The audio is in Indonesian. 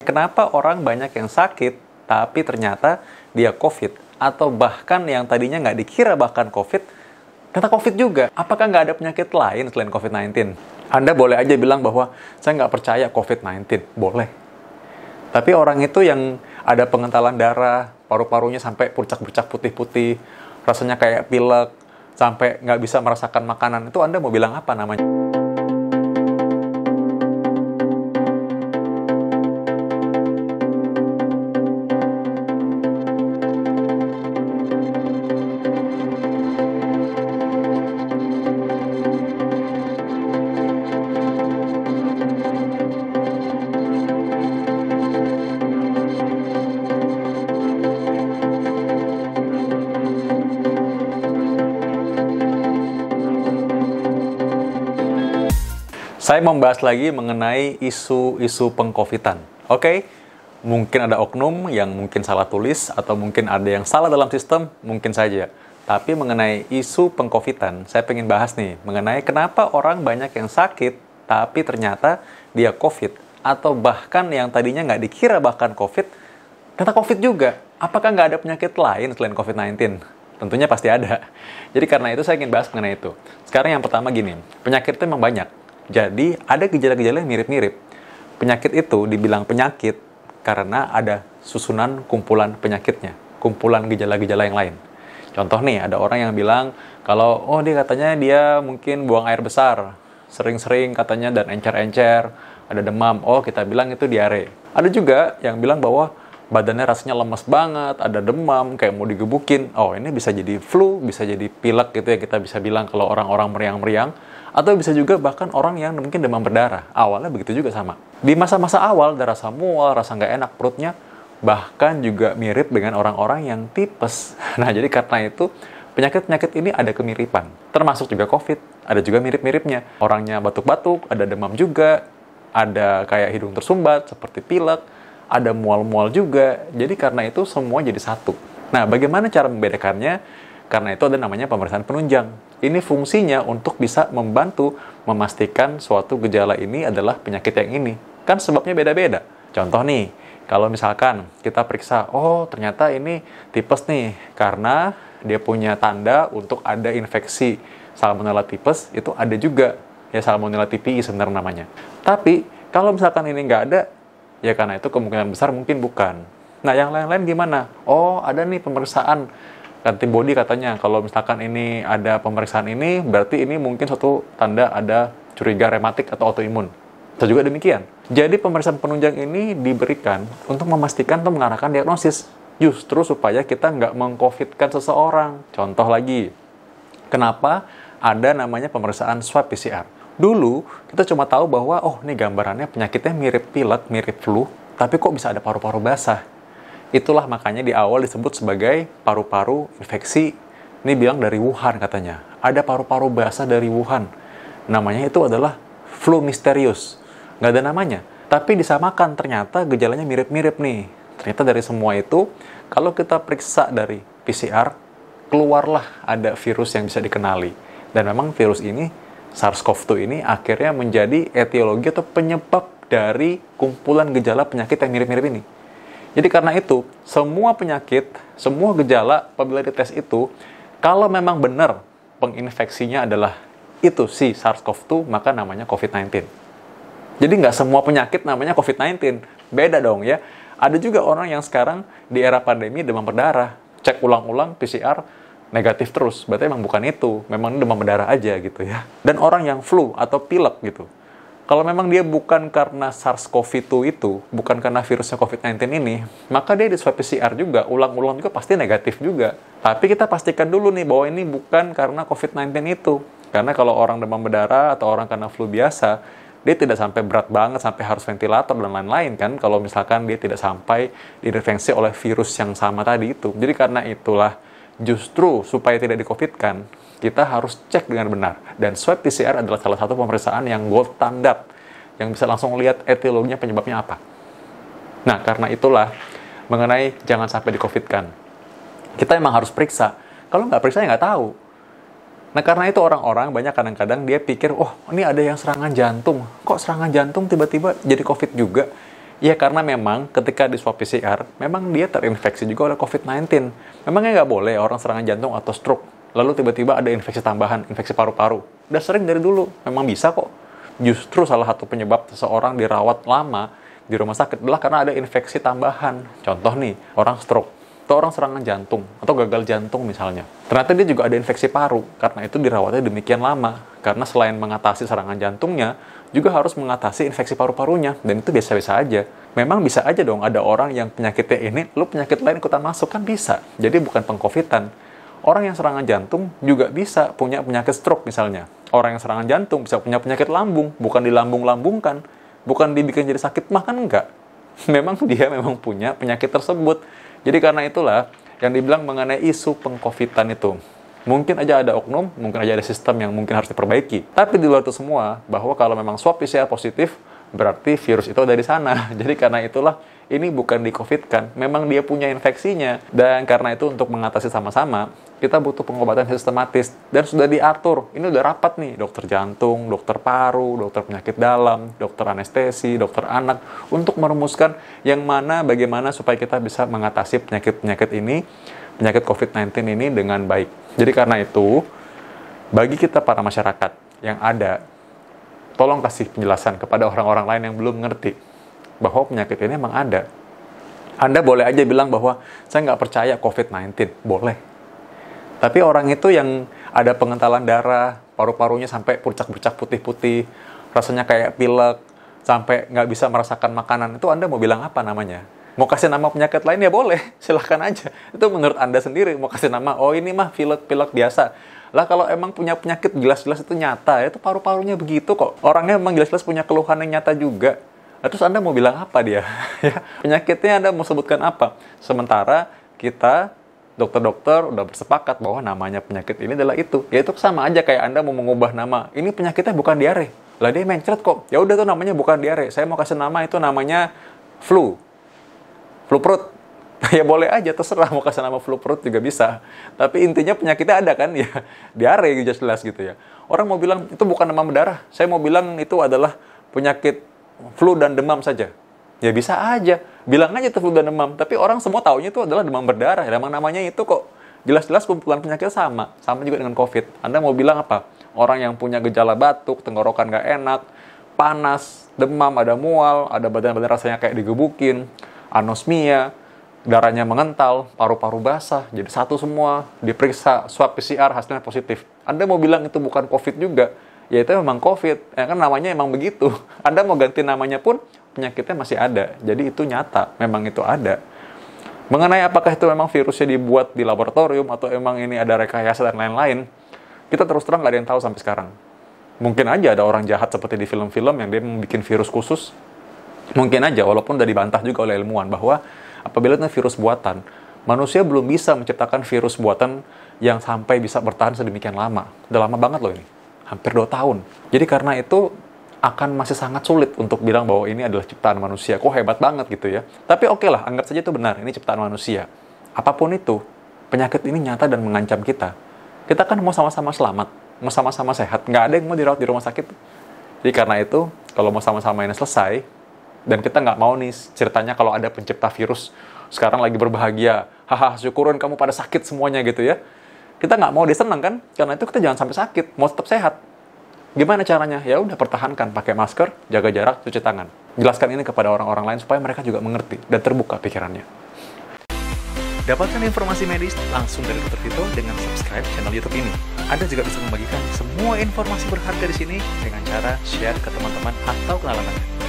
Kenapa orang banyak yang sakit, tapi ternyata dia COVID? Atau bahkan yang tadinya nggak dikira bahkan COVID, ternyata COVID juga. Apakah nggak ada penyakit lain selain COVID-19? Anda boleh aja bilang bahwa saya nggak percaya COVID-19. Boleh. Tapi orang itu yang ada pengentalan darah, paru-parunya sampai pucak-pucak putih-putih, rasanya kayak pilek, sampai nggak bisa merasakan makanan, itu Anda mau bilang apa namanya? Saya membahas lagi mengenai isu-isu pengkovitan. Oke, mungkin ada oknum yang mungkin salah tulis, atau mungkin ada yang salah dalam sistem, mungkin saja. Tapi mengenai isu pengkovitan, saya pengen bahas nih, mengenai kenapa orang banyak yang sakit, tapi ternyata dia COVID. Atau bahkan yang tadinya nggak dikira bahkan COVID, ternyata COVID juga. Apakah nggak ada penyakit lain selain COVID-19? Tentunya pasti ada. Jadi karena itu saya ingin bahas mengenai itu. Sekarang yang pertama gini, penyakit itu memang banyak. Jadi, ada gejala-gejala yang mirip-mirip. Penyakit itu dibilang penyakit karena ada susunan kumpulan penyakitnya, kumpulan gejala-gejala yang lain. Contoh nih, ada orang yang bilang, kalau, dia katanya dia mungkin buang air besar, sering-sering katanya dan encer-encer, ada demam, kita bilang itu diare. Ada juga yang bilang bahwa badannya rasanya lemes banget, ada demam, kayak mau digebukin. Ini bisa jadi flu, bisa jadi pilek gitu ya, kita bisa bilang kalau orang-orang meriang-meriang. Atau bisa juga bahkan orang yang mungkin demam berdarah. Awalnya begitu juga sama. Di masa-masa awal, ada rasa mual, rasa nggak enak perutnya, bahkan juga mirip dengan orang-orang yang tipes. Nah, jadi karena itu, penyakit-penyakit ini ada kemiripan. Termasuk juga COVID, ada juga mirip-miripnya. Orangnya batuk-batuk, ada demam juga, ada kayak hidung tersumbat, seperti pilek, ada mual-mual juga. Jadi karena itu semua jadi satu. Nah, bagaimana cara membedakannya? Karena itu ada namanya pemeriksaan penunjang. Ini fungsinya untuk bisa membantu memastikan suatu gejala ini adalah penyakit yang ini. Kan sebabnya beda-beda. Contoh nih, kalau misalkan kita periksa, ternyata ini tipes nih, karena dia punya tanda untuk ada infeksi Salmonella typhus, itu ada juga, ya Salmonella typhi sebenarnya namanya. Tapi, kalau misalkan ini nggak ada, ya karena itu kemungkinan besar mungkin bukan. Nah, yang lain-lain gimana? Ada nih pemeriksaan antibody katanya, kalau misalkan ini ada pemeriksaan ini, berarti ini mungkin suatu tanda ada curiga rematik atau autoimun. Bisa juga demikian. Jadi pemeriksaan penunjang ini diberikan untuk memastikan atau mengarahkan diagnosis, justru supaya kita nggak meng-COVID-kan seseorang. Contoh lagi, kenapa ada namanya pemeriksaan swab PCR? Dulu, kita cuma tahu bahwa, ini gambarannya penyakitnya mirip pilek, mirip flu, tapi kok bisa ada paru-paru basah? Itulah makanya di awal disebut sebagai paru-paru infeksi. Ini bilang dari Wuhan katanya. Ada paru-paru basah dari Wuhan. Namanya itu adalah flu misterius. Nggak ada namanya. Tapi disamakan, ternyata gejalanya mirip-mirip nih. Ternyata dari semua itu, kalau kita periksa dari PCR, keluarlah ada virus yang bisa dikenali. Dan memang virus ini, SARS-CoV-2 ini akhirnya menjadi etiologi atau penyebab dari kumpulan gejala penyakit yang mirip-mirip ini. Jadi karena itu, semua penyakit, semua gejala apabila dites itu, kalau memang benar penginfeksinya adalah itu si SARS-CoV-2, maka namanya COVID-19. Jadi nggak semua penyakit namanya COVID-19. Beda dong ya. Ada juga orang yang sekarang di era pandemi demam berdarah. Cek ulang-ulang PCR negatif terus. Berarti memang bukan itu. Memang demam berdarah aja gitu ya. Dan orang yang flu atau pilek gitu. Kalau memang dia bukan karena SARS-CoV-2 itu, bukan karena virusnya COVID-19 ini, maka dia di swab PCR juga, ulang-ulang juga pasti negatif juga. Tapi kita pastikan dulu nih bahwa ini bukan karena COVID-19 itu. Karena kalau orang demam berdarah atau orang karena flu biasa, dia tidak sampai berat banget, sampai harus ventilator dan lain-lain kan, kalau misalkan dia tidak sampai diinfeksi oleh virus yang sama tadi itu. Jadi karena itulah, justru supaya tidak di-COVID-kan, kita harus cek dengan benar. Dan swab PCR adalah salah satu pemeriksaan yang gold standard, yang bisa langsung lihat etiologinya penyebabnya apa. Nah, karena itulah, mengenai jangan sampai di-COVID-kan, kita emang harus periksa. Kalau nggak periksa, ya nggak tahu. Nah, karena itu orang-orang banyak kadang-kadang dia pikir, ini ada yang serangan jantung. Kok serangan jantung tiba-tiba jadi COVID juga? Ya karena memang ketika di swab PCR, memang dia terinfeksi juga oleh COVID-19. Memangnya nggak boleh orang serangan jantung atau stroke, lalu tiba-tiba ada infeksi tambahan, infeksi paru-paru. Udah sering dari dulu, memang bisa kok. Justru salah satu penyebab seseorang dirawat lama di rumah sakit adalah karena ada infeksi tambahan. Contoh nih, orang stroke, atau orang serangan jantung, atau gagal jantung misalnya. Ternyata dia juga ada infeksi paru, karena itu dirawatnya demikian lama. Karena selain mengatasi serangan jantungnya, juga harus mengatasi infeksi paru-parunya, dan itu biasa-biasa aja. Memang bisa aja dong ada orang yang penyakitnya ini, lalu penyakit lain ikutan masuk, kan bisa. Jadi bukan pengkovitan. Orang yang serangan jantung juga bisa punya penyakit stroke misalnya. Orang yang serangan jantung bisa punya penyakit lambung, bukan dilambung-lambungkan, bukan dibikin jadi sakit mah, kan enggak. Memang dia memang punya penyakit tersebut. Jadi karena itulah yang dibilang mengenai isu pengkovitan itu. Mungkin aja ada oknum, mungkin aja ada sistem yang mungkin harus diperbaiki. Tapi di luar itu semua, bahwa kalau memang swab PCR positif, berarti virus itu ada di sana. Jadi karena itulah, ini bukan di-COVID-kan, memang dia punya infeksinya. Dan karena itu untuk mengatasi sama-sama, kita butuh pengobatan sistematis. Dan sudah diatur, ini udah rapat nih, dokter jantung, dokter paru, dokter penyakit dalam, dokter anestesi, dokter anak, untuk merumuskan yang mana, bagaimana supaya kita bisa mengatasi penyakit-penyakit ini, penyakit COVID-19 ini dengan baik. Jadi karena itu, bagi kita para masyarakat yang ada, tolong kasih penjelasan kepada orang-orang lain yang belum ngerti bahwa penyakit ini emang ada. Anda boleh aja bilang bahwa saya nggak percaya COVID-19, boleh. Tapi orang itu yang ada pengentalan darah, paru-parunya sampai pucak-pucak putih-putih, rasanya kayak pilek, sampai nggak bisa merasakan makanan, itu Anda mau bilang apa namanya? Mau kasih nama penyakit lain ya boleh, silahkan aja. Itu menurut Anda sendiri, mau kasih nama, oh ini mah pilek-pilek biasa. Lah kalau emang punya penyakit jelas-jelas itu nyata, itu paru-parunya begitu kok. Orangnya emang jelas-jelas punya keluhan yang nyata juga. Nah, terus Anda mau bilang apa dia? Ya, penyakitnya Anda mau sebutkan apa? Sementara kita, dokter-dokter, udah bersepakat bahwa namanya penyakit ini adalah itu. Ya itu sama aja kayak Anda mau mengubah nama. Ini penyakitnya bukan diare. Lah dia mencret kok. Ya udah tuh namanya bukan diare. Saya mau kasih nama itu namanya flu. Flu perut, ya boleh aja, terserah mau kasih nama flu perut juga bisa. Tapi intinya penyakitnya ada kan, ya diare jelas gitu ya. Orang mau bilang itu bukan demam berdarah, saya mau bilang itu adalah penyakit flu dan demam saja. Ya bisa aja, bilang aja itu flu dan demam. Tapi orang semua taunya itu adalah demam berdarah, emang namanya itu kok. Jelas-jelas kumpulan penyakit sama juga dengan COVID. Anda mau bilang apa? Orang yang punya gejala batuk, tenggorokan nggak enak, panas, demam, ada mual, ada badan-badan rasanya kayak digebukin, anosmia, darahnya mengental, paru-paru basah, jadi satu semua, diperiksa swab PCR hasilnya positif. Anda mau bilang itu bukan COVID juga, ya itu memang COVID, ya kan namanya emang begitu. Anda mau ganti namanya pun penyakitnya masih ada, jadi itu nyata, memang itu ada. Mengenai apakah itu memang virusnya dibuat di laboratorium atau emang ini ada rekayasa dan lain-lain, kita terus terang nggak ada yang tahu sampai sekarang. Mungkin aja ada orang jahat seperti di film-film yang dia membuat virus khusus. Mungkin aja, walaupun udah dibantah juga oleh ilmuwan bahwa apabila itu virus buatan, manusia belum bisa menciptakan virus buatan yang sampai bisa bertahan sedemikian lama. Udah lama banget loh ini, hampir 2 tahun. Jadi karena itu akan masih sangat sulit untuk bilang bahwa ini adalah ciptaan manusia. Kok hebat banget gitu ya. Tapi oke lah, anggap saja itu benar, ini ciptaan manusia. Apapun itu, penyakit ini nyata dan mengancam kita. Kita kan mau sama-sama selamat, mau sama-sama sehat. Nggak ada yang mau dirawat di rumah sakit. Jadi karena itu, kalau mau sama-sama ini selesai, dan kita nggak mau nih ceritanya kalau ada pencipta virus sekarang lagi berbahagia, haha syukurin kamu pada sakit semuanya gitu ya. Kita nggak mau dia senang kan, karena itu kita jangan sampai sakit, mau tetap sehat. Gimana caranya? Ya udah pertahankan, pakai masker, jaga jarak, cuci tangan. Jelaskan ini kepada orang-orang lain supaya mereka juga mengerti dan terbuka pikirannya. Dapatkan informasi medis langsung dari Dr. Vito dengan subscribe channel YouTube ini. Anda juga bisa membagikan semua informasi berharga di sini dengan cara share ke teman-teman atau kenalan Anda.